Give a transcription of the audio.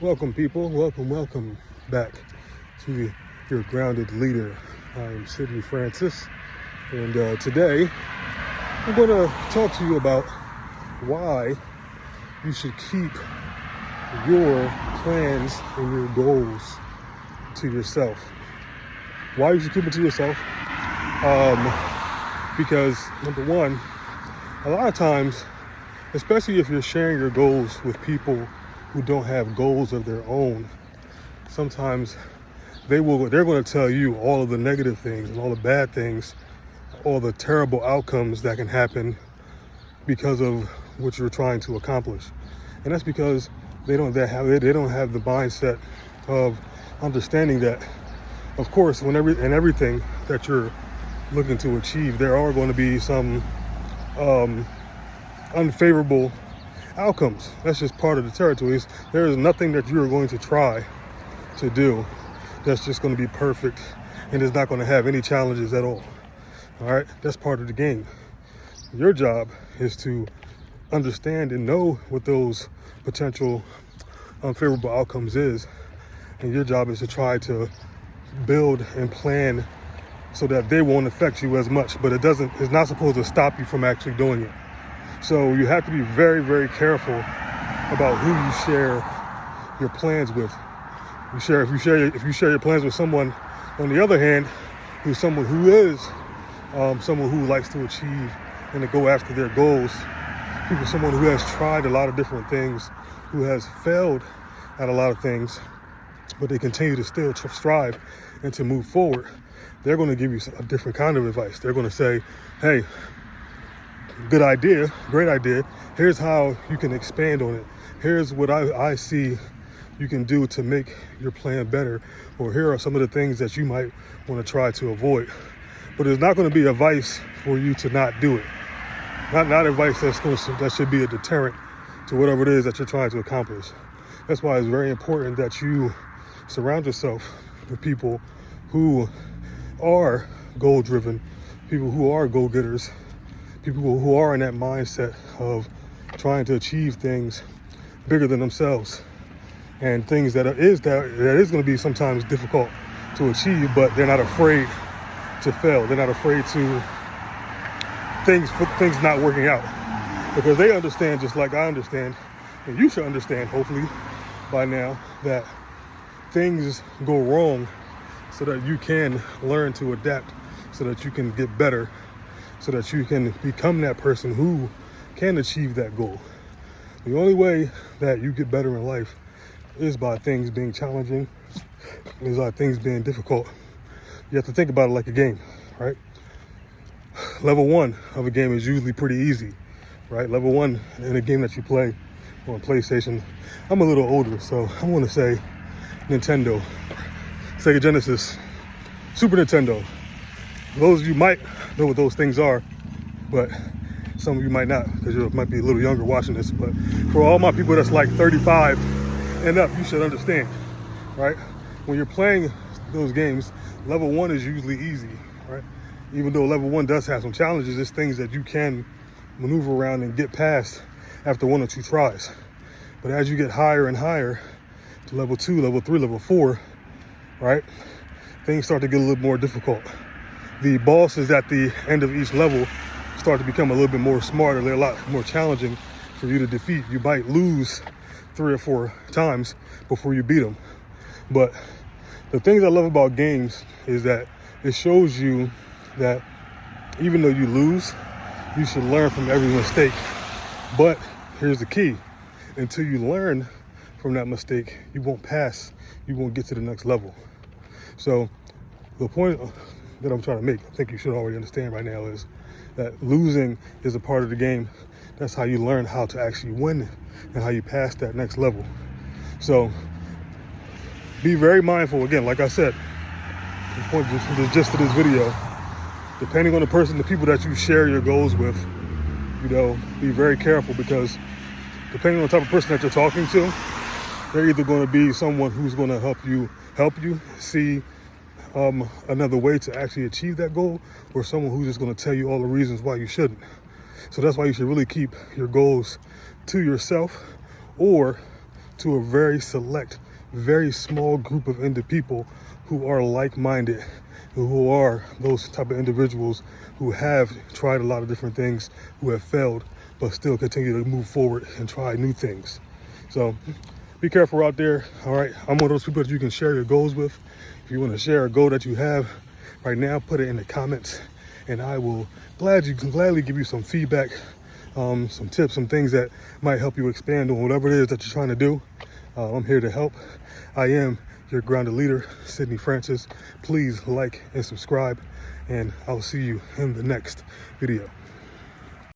Welcome, people. Welcome back to your grounded leader. I am Sidney Francis, and today I'm going to talk to you about why you should keep your plans and your goals to yourself. Why you should keep it to yourself? Because number one, a lot of times, especially if you're sharing your goals with people who don't have goals of their own, sometimes they're going to tell you all of the negative things and all the bad things, all the terrible outcomes that can happen because of what you're trying to accomplish. And that's because they don't have the mindset of understanding that, of course, everything that you're looking to achieve, there are going to be some unfavorable outcomes. That's just part of the territory. There is nothing that you're going to try to do that's just going to be perfect and is not going to have any challenges at all. All right, that's part of the game. Your job is to understand and know what those potential unfavorable outcomes is, and your job is to try to build and plan so that they won't affect you as much, but it's not supposed to stop you from actually doing it. So you have to be very, very careful about who you share your plans with. If you share your plans with someone, on the other hand, someone who likes to achieve and to go after their goals, someone who has tried a lot of different things, who has failed at a lot of things, but they continue to still strive and to move forward, they're going to give you a different kind of advice. They're going to say, hey, good idea, great idea. Here's how you can expand on it. Here's what I see you can do to make your plan better. Or here are some of the things that you might want to try to avoid. But it's not going to be advice for you to not do it. Not advice that should be a deterrent to whatever it is that you're trying to accomplish. That's why it's very important that you surround yourself with people who are goal-driven, people who are goal-getters, people who are in that mindset of trying to achieve things bigger than themselves, and things that is going to be sometimes difficult to achieve, but they're not afraid to fail. They're not afraid to things not working out, because they understand, just like I understand, and you should understand, hopefully by now, that things go wrong so that you can learn to adapt, so that you can get better, so that you can become that person who can achieve that goal. The only way that you get better in life is by things being challenging, is by things being difficult. You have to think about it like a game, right? Level 1 of a game is usually pretty easy, right? Level 1 in a game that you play on PlayStation. I'm a little older, so I want to say Nintendo, Sega Genesis, Super Nintendo. Those of you might know what those things are, but some of you might not, because you might be a little younger watching this. But for all my people that's like 35 and up, you should understand, right? When you're playing those games, level 1 is usually easy, right? Even though level 1 does have some challenges, it's things that you can maneuver around and get past after 1 or 2 tries. But as you get higher and higher to level 2, level 3, level 4, right, things start to get a little more difficult. The bosses at the end of each level start to become a little bit more smarter. They're a lot more challenging for you to defeat. You might lose 3 or 4 times before you beat them. But the things I love about games is that it shows you that even though you lose, you should learn from every mistake. But here's the key. Until you learn from that mistake, you won't pass. You won't get to the next level. So the point that I'm trying to make, I think you should already understand right now, is that losing is a part of the game. That's how you learn how to actually win and how you pass that next level. So be very mindful. Again, like I said, the gist of this video, depending on the people that you share your goals with, be very careful, because depending on the type of person that you're talking to, they're either going to be someone who's going to help you see another way to actually achieve that goal, or someone who's just going to tell you all the reasons why you shouldn't. So that's why you should really keep your goals to yourself, or to a very select, very small group of people who are like-minded, who are those type of individuals who have tried a lot of different things, who have failed, but still continue to move forward and try new things. So be careful out there. All right, I'm one of those people that you can share your goals with. If you want to share a goal that you have right now, put it in the comments, and I will gladly give you some feedback, some tips, some things that might help you expand on whatever it is that you're trying to do. I'm here to help. I am your grounded leader, Sydney Francis. Please like and subscribe, and I'll see you in the next video.